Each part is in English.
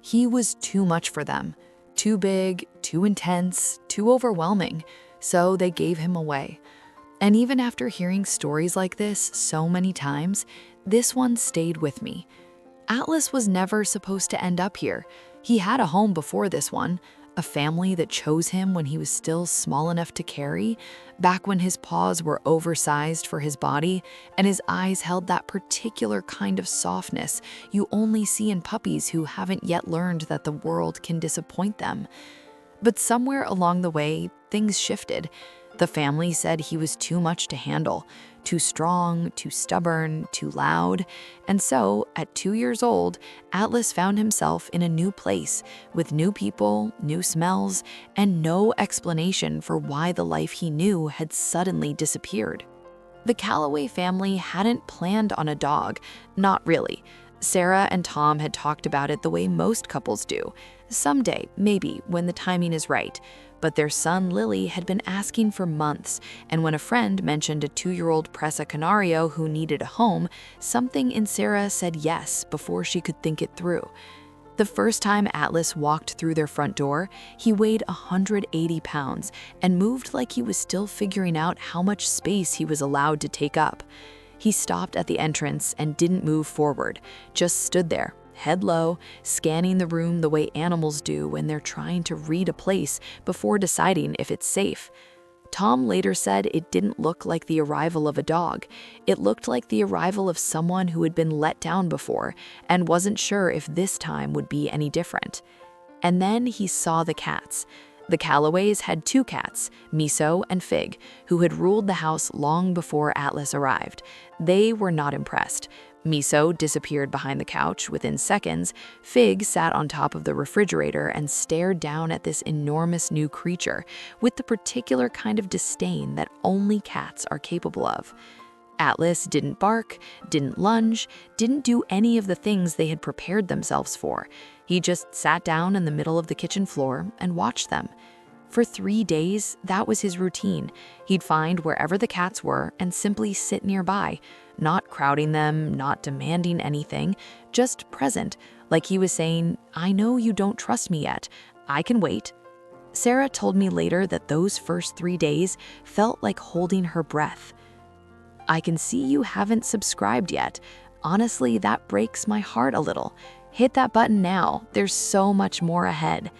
He was too much for them. Too big, too intense, too overwhelming. So they gave him away. And even after hearing stories like this so many times, this one stayed with me. Atlas was never supposed to end up here. He had a home before this one, a family that chose him when he was still small enough to carry, back when his paws were oversized for his body and his eyes held that particular kind of softness you only see in puppies who haven't yet learned that the world can disappoint them. But somewhere along the way, things shifted. The family said he was too much to handle, too strong, too stubborn, too loud. And so, at 2 years old, Atlas found himself in a new place, with new people, new smells, and no explanation for why the life he knew had suddenly disappeared. The Calloway family hadn't planned on a dog, not really. Sarah and Tom had talked about it the way most couples do. Someday, maybe, when the timing is right. But their son Lily had been asking for months, and when a friend mentioned a 2-year-old presacanario who needed a home, something in Sarah said yes before she could think it through. The first time Atlas walked through their front door, he weighed 180 pounds and moved like he was still figuring out how much space he was allowed to take up. He stopped at the entrance and didn't move forward, just stood there, head low, scanning the room the way animals do when they're trying to read a place before deciding if it's safe. Tom later said it didn't look like the arrival of a dog. It looked like the arrival of someone who had been let down before and wasn't sure if this time would be any different. And then he saw the cats. The Calloways had 2 cats, Miso and Fig, who had ruled the house long before Atlas arrived. They were not impressed. Miso disappeared behind the couch within seconds. Fig sat on top of the refrigerator and stared down at this enormous new creature with the particular kind of disdain that only cats are capable of. Atlas didn't bark, didn't lunge, didn't do any of the things they had prepared themselves for. He just sat down in the middle of the kitchen floor and watched them. For 3 days, that was his routine. He'd find wherever the cats were and simply sit nearby, not crowding them, not demanding anything, just present, like he was saying, "I know you don't trust me yet. I can wait." Sarah told me later that those first 3 days felt like holding her breath. "I can see you haven't subscribed yet. Honestly, that breaks my heart a little. Hit that button now. There's so much more ahead."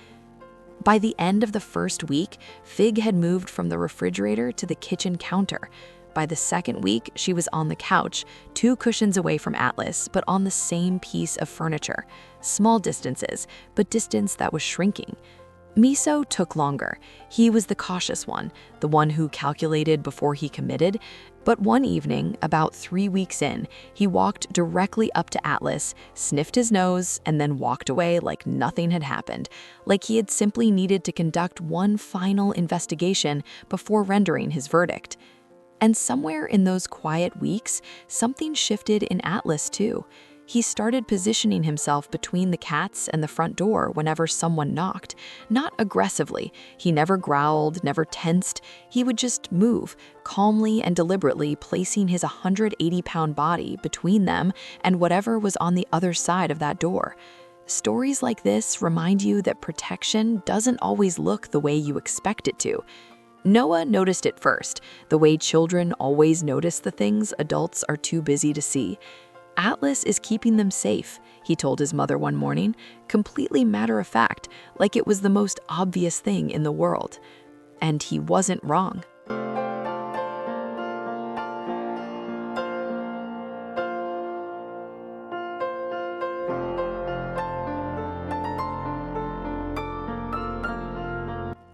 By the end of the first week, Fig had moved from the refrigerator to the kitchen counter. By the second week, she was on the couch, 2 cushions away from Atlas, but on the same piece of furniture. Small distances, but distance that was shrinking. Miso took longer. He was the cautious one, the one who calculated before he committed. But one evening, about 3 weeks in, he walked directly up to Atlas, sniffed his nose, and then walked away like nothing had happened, like he had simply needed to conduct one final investigation before rendering his verdict. And somewhere in those quiet weeks, something shifted in Atlas too. He started positioning himself between the cats and the front door whenever someone knocked. Not aggressively. He never growled, never tensed. He would just move, calmly and deliberately placing his 180-pound body between them and whatever was on the other side of that door. Stories like this remind you that protection doesn't always look the way you expect it to. Noah noticed it first, the way children always notice the things adults are too busy to see. Atlas is keeping them safe, he told his mother one morning, completely matter-of-fact, like it was the most obvious thing in the world. And he wasn't wrong.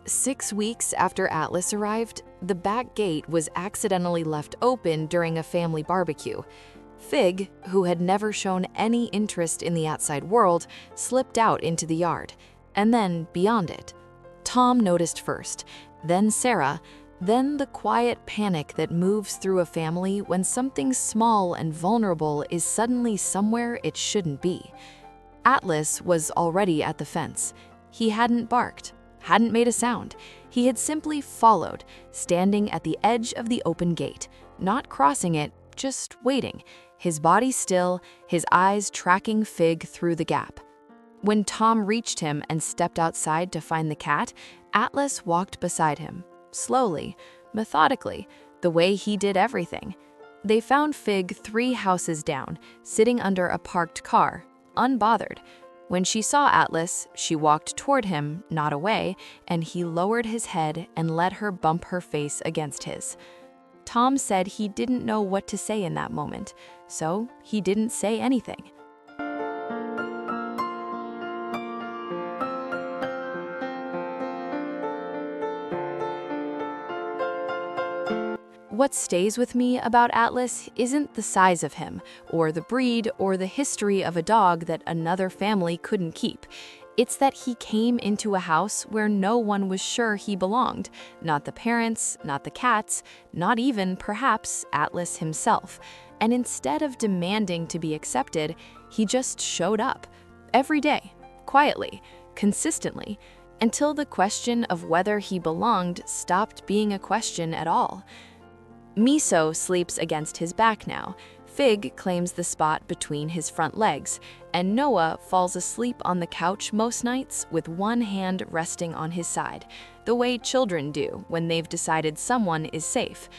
Six weeks after Atlas arrived, the back gate was accidentally left open during a family barbecue. Fig, who had never shown any interest in the outside world, slipped out into the yard, and then beyond it. Tom noticed first, then Sarah, then the quiet panic that moves through a family when something small and vulnerable is suddenly somewhere it shouldn't be. Atlas was already at the fence. He hadn't barked, hadn't made a sound. He had simply followed, standing at the edge of the open gate, not crossing it, just waiting, his body still, his eyes tracking Fig through the gap. When Tom reached him and stepped outside to find the cat, Atlas walked beside him, slowly, methodically, the way he did everything. They found Fig 3 houses down, sitting under a parked car, unbothered. When she saw Atlas, she walked toward him, not away, and he lowered his head and let her bump her face against his. Tom said he didn't know what to say in that moment, so he didn't say anything. What stays with me about Atlas isn't the size of him, or the breed, or the history of a dog that another family couldn't keep. It's that he came into a house where no one was sure he belonged. Not the parents, not the cats, not even, perhaps, Atlas himself. And instead of demanding to be accepted, he just showed up. Every day, quietly, consistently, until the question of whether he belonged stopped being a question at all. Miso sleeps against his back now, Fig claims the spot between his front legs, and Noah falls asleep on the couch most nights with one hand resting on his side, the way children do when they've decided someone is safe.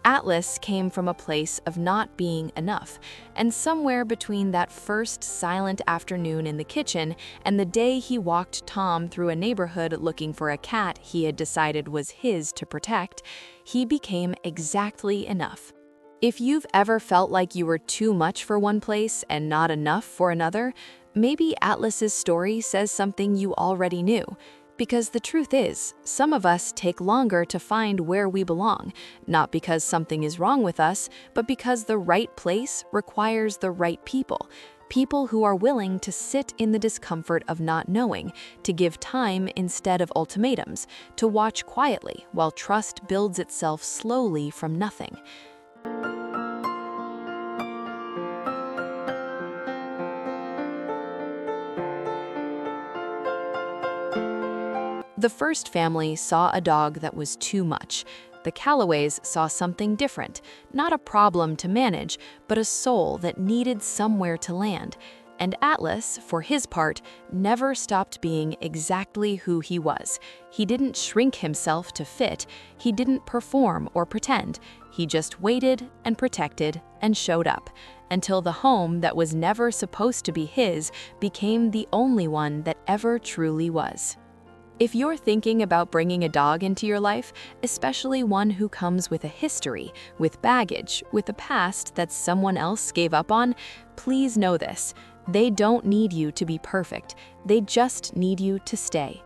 Atlas came from a place of not being enough, and somewhere between that first silent afternoon in the kitchen and the day he walked Tom through a neighborhood looking for a cat he had decided was his to protect, he became exactly enough. If you've ever felt like you were too much for one place and not enough for another, maybe Atlas's story says something you already knew. Because the truth is, some of us take longer to find where we belong, not because something is wrong with us, but because the right place requires the right people. People who are willing to sit in the discomfort of not knowing, to give time instead of ultimatums, to watch quietly while trust builds itself slowly from nothing. The first family saw a dog that was too much. The Calloways saw something different, not a problem to manage, but a soul that needed somewhere to land. And Atlas, for his part, never stopped being exactly who he was. He didn't shrink himself to fit, he didn't perform or pretend. He just waited and protected and showed up, until the home that was never supposed to be his became the only one that ever truly was. If you're thinking about bringing a dog into your life, especially one who comes with a history, with baggage, with a past that someone else gave up on, please know this. They don't need you to be perfect. They just need you to stay.